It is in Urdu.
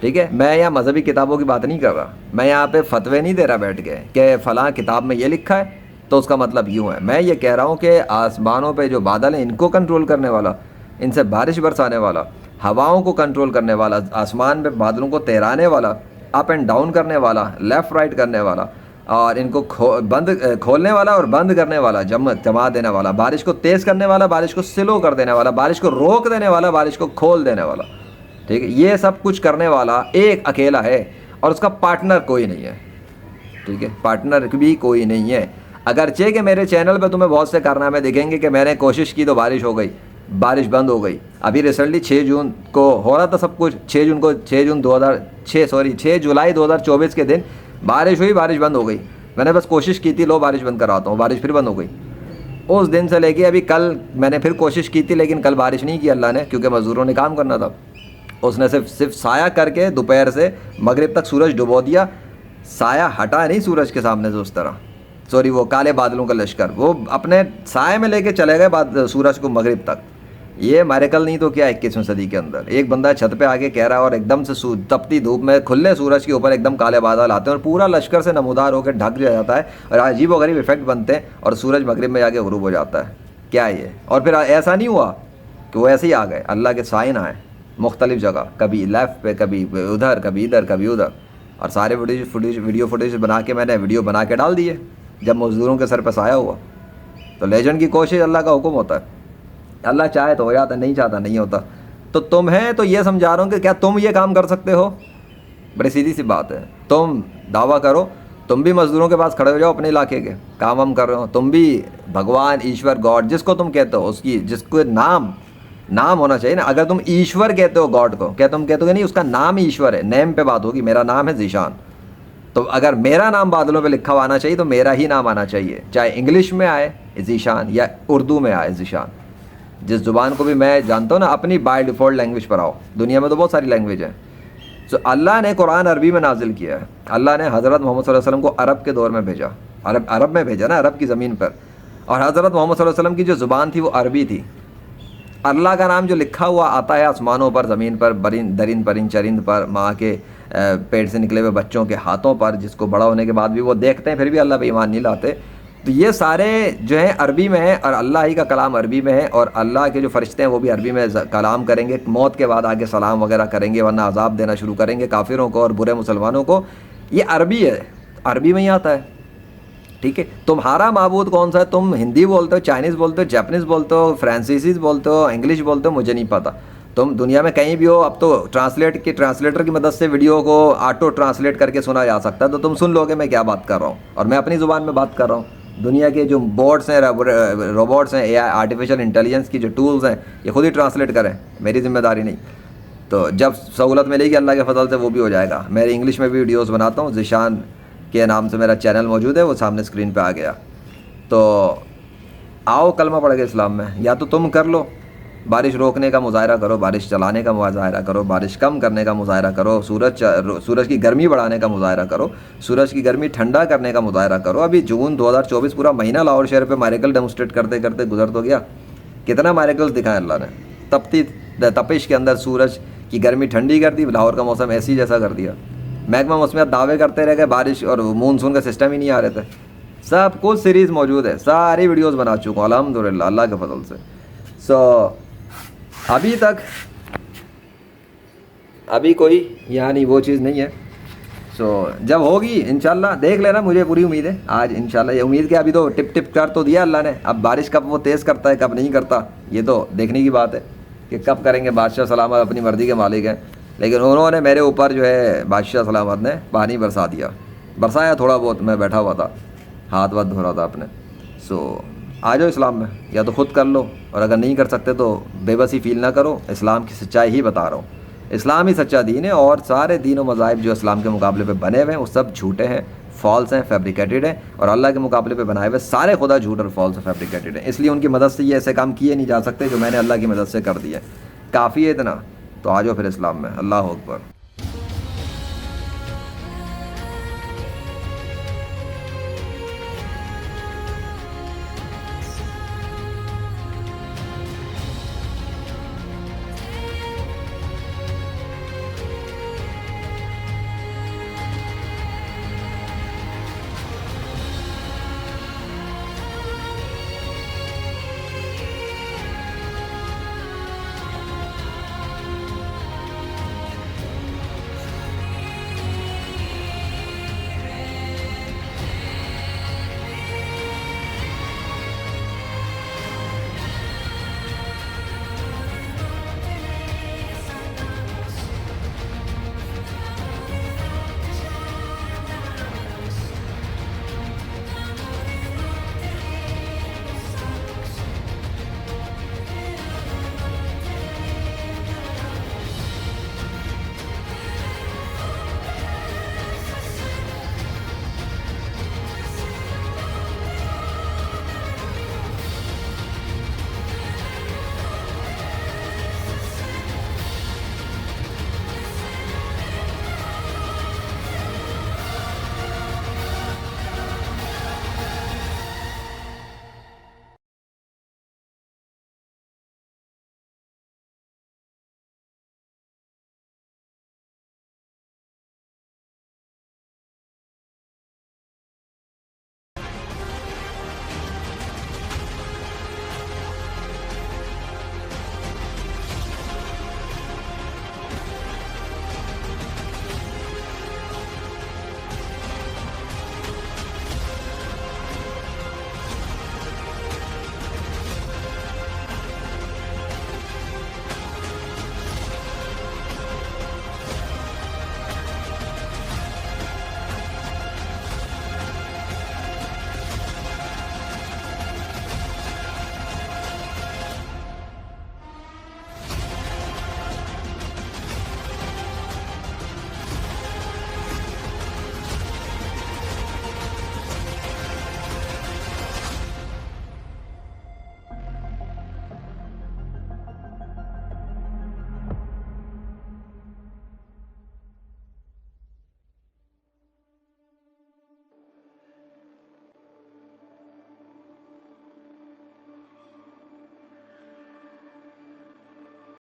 ٹھیک ہے, میں یہاں مذہبی کتابوں کی بات نہیں کر رہا, میں یہاں پہ فتوے نہیں دے رہا بیٹھ کے کہ فلاں کتاب میں یہ لکھا ہے تو اس کا مطلب یوں ہے. میں یہ کہہ رہا ہوں کہ آسمانوں پہ جو بادل ہیں ان کو کنٹرول کرنے والا, ان سے بارش برسانے والا, ہواؤں کو کنٹرول کرنے والا, آسمان پہ بادلوں کو تیرانے والا, اپ اینڈ ڈاؤن کرنے والا, لیفٹ رائٹ کرنے والا, اور ان کو کھولنے والا اور بند کرنے والا, جما دینے والا, بارش کو تیز کرنے والا, بارش کو سلو کر دینے والا, بارش کو روک دینے والا, بارش کو کھول دینے والا, ٹھیک ہے, یہ سب کچھ کرنے والا ایک اکیلا ہے اور اس کا پارٹنر کوئی نہیں ہے. ٹھیک ہے, پارٹنر بھی کوئی نہیں ہے. اگرچہ کہ میرے چینل پہ تمہیں بہت سے کارنامے دکھیں گے کہ میں نے کوشش کی تو بارش ہو گئی, بارش بند ہو گئی. ابھی ریسنٹلی 6 جون کو ہو رہا تھا سب کچھ, 6 جولائی 2024 کے دن بارش ہوئی, بارش بند ہو گئی. میں نے بس کوشش کی تھی لو بارش بند کراتا ہوں, بارش پھر بند ہو گئی. اس دن سے لے کے ابھی کل میں نے پھر کوشش کی تھی لیکن کل بارش نہیں کی اللہ نے, کیونکہ مزدوروں نے کام کرنا تھا. اس نے صرف سایہ کر کے دوپہر سے مغرب تک سورج ڈبو دیا, سایہ ہٹا نہیں سورج کے سامنے سے اس طرح, سوری وہ کالے بادلوں کا لشکر وہ اپنے سائے میں لے کے چلے گئے سورج کو مغرب تک. یہ میریکل نہیں تو کیا 21ویں صدی کے اندر ایک بندہ چھت پہ آگے کہہ رہا ہے اور ایک دم سے تپتی دھوپ میں کھلے سورج کے اوپر ایک دم کالے بادل آتے ہیں اور پورا لشکر سے نمودار ہو کے ڈھک جاتا ہے اور عجیب و غریب افیکٹ بنتے ہیں اور سورج مغرب میں جا کے غروب ہو جاتا ہے. کیا یہ, اور پھر ایسا نہیں ہوا کہ وہ ایسے ہی آ گئے, اللہ کے سائن آئے مختلف جگہ, کبھی لیفٹ پہ, کبھی ادھر, کبھی ادھر, کبھی ادھر, اور سارے ویڈیو فوٹیج بنا کے میں نے ویڈیو بنا کے ڈال دیے جب مزدوروں کے سر پہ سایہ ہوا. تو لیجنڈ کی کوشش, اللہ کا حکم ہوتا ہے, اللہ چاہے تو ہو جاتا ہے, نہیں چاہتا نہیں ہوتا. تو تمہیں تو یہ سمجھا رہا ہوں کہ کیا تم یہ کام کر سکتے ہو؟ بڑی سیدھی سی بات ہے, تم دعویٰ کرو, تم بھی مزدوروں کے پاس کھڑے ہو جاؤ اپنے علاقے کے, کام ہم کر رہے ہو, تم بھی بھگوان ایشور گاڈ جس کو تم کہتے ہو, اس کی جس کو نام ہونا چاہیے نا. اگر تم ایشور کہتے ہو گاڈ کو, کیا تم کہتے ہو کہ نہیں اس کا نام ایشور ہے, نیم پہ بات ہوگی, میرا نام ہے ذیشان, تو اگر میرا نام بادلوں پہ لکھا ہوا آنا چاہیے تو میرا ہی نام آنا چاہیے, چاہے انگلش میں آئے ذیشان یا اردو میں آئے ذیشان. جس زبان کو بھی میں جانتا ہوں نا, اپنی بائی ڈیفالٹ لینگویج پر آؤ. دنیا میں تو بہت ساری لینگویج ہیں. سو اللہ نے قرآن عربی میں نازل کیا ہے, اللہ نے حضرت محمد صلی اللہ علیہ وسلم کو عرب کے دور میں بھیجا, عرب میں بھیجا نا, عرب کی زمین پر, اور حضرت محمد صلی اللہ علیہ وسلم کی جو زبان تھی وہ عربی تھی. اللہ کا نام جو لکھا ہوا آتا ہے آسمانوں پر, زمین پر, درند پرند چرند پر, ماں کے پیٹ سے نکلے ہوئے بچوں کے ہاتھوں پر, جس کو بڑا ہونے کے بعد بھی وہ دیکھتے ہیں پھر بھی اللہ پہ ایمان نہیں لاتے, تو یہ سارے جو ہیں عربی میں ہیں, اور اللہ ہی کا کلام عربی میں ہے, اور اللہ کے جو فرشتے ہیں وہ بھی عربی میں کلام کریں گے. موت کے بعد آگے سلام وغیرہ کریں گے, ورنہ عذاب دینا شروع کریں گے کافروں کو اور برے مسلمانوں کو. یہ عربی ہے, عربی میں ہی آتا ہے. ٹھیک ہے, تمہارا معبود کون سا ہے, تم ہندی بولتے ہو, چائنیز بولتے ہو, جاپنیز بولتے ہو, فرانسیسی بولتے ہو, انگلش بولتے ہو, مجھے نہیں پتہ. تم دنیا میں کہیں بھی ہو, اب تو ٹرانسلیٹر کی مدد سے ویڈیو کو آٹو ٹرانسلیٹ کر کے سنا جا سکتا ہے, تو تم سن لو گے میں کیا بات کر رہا ہوں, اور میں اپنی زبان میں بات کر رہا ہوں. دنیا کے جو بورڈس ہیں, روبوٹس ہیں, اے آئی آرٹیفیشل انٹیلیجنس کی جو ٹولز ہیں, یہ خود ہی ٹرانسلیٹ کریں, میری ذمہ داری نہیں. تو جب سہولت ملے گی اللہ کے فضل سے وہ بھی ہو جائے گا. میں انگلش میں بھی ویڈیوز بناتا ہوں, ذیشان کے نام سے میرا چینل موجود ہے, وہ سامنے اسکرین پہ آ گیا. تو آؤ کلمہ پڑھ کے اسلام میں, یا تو تم کر لو, بارش روکنے کا مظاہرہ کرو, بارش چلانے کا مظاہرہ کرو, بارش کم کرنے کا مظاہرہ کرو, سورج کی گرمی بڑھانے کا مظاہرہ کرو, سورج کی گرمی ٹھنڈا کرنے کا مظاہرہ کرو. ابھی جون 2024 پورا مہینہ لاہور شہر پہ میریکل ڈیمونسٹریٹ کرتے کرتے گزر تو گیا. کتنا میریکلز دکھائے اللہ نے. تپتی تپش کے اندر سورج کی گرمی ٹھنڈی کر دی, لاہور کا موسم ایسی جیسا کر دیا. محکمہ موسمیات دعوے کرتے رہ گئے, بارش اور مونسون کا سسٹم ہی نہیں آ رہے تھے. سب کچھ سیریز موجود ہے, ساری ویڈیوز بنا چکا ہوں الحمدللہ اللہ کے فضل سے. سو ابھی کوئی یعنی وہ چیز نہیں ہے. سو جب ہوگی انشاءاللہ دیکھ لینا, مجھے پوری امید ہے آج انشاءاللہ. یہ امید کہ ابھی تو ٹپ کر تو دیا اللہ نے, اب بارش کب وہ تیز کرتا ہے کب نہیں کرتا یہ تو دیکھنے کی بات ہے کہ کب کریں گے. بادشاہ سلامت اپنی مرضی کے مالک ہیں, لیکن انہوں نے میرے اوپر جو ہے بادشاہ سلامت نے پانی برسایا تھوڑا بہت. میں بیٹھا ہوا تھا, ہاتھ دھو رہا تھا اپنے. سو آ جاؤ اسلام میں, یا تو خود کر لو, اور اگر نہیں کر سکتے تو بے بسی فیل نہ کرو. اسلام کی سچائی ہی بتا رہا ہوں, اسلام ہی سچا دین ہے, اور سارے دین و مذاہب جو اسلام کے مقابلے پہ بنے ہوئے ہیں وہ سب جھوٹے ہیں, فالس ہیں, فیبریکیٹڈ ہیں, اور اللہ کے مقابلے پہ بنائے ہوئے سارے خدا جھوٹ اور فالس اور فیبریکیٹڈ ہیں. اس لیے ان کی مدد سے یہ ایسے کام کیے نہیں جا سکتے جو میں نے اللہ کی مدد سے کر دیے. کافی ہے اتنا, تو آ جاؤ پھر اسلام میں. اللہ اکبر.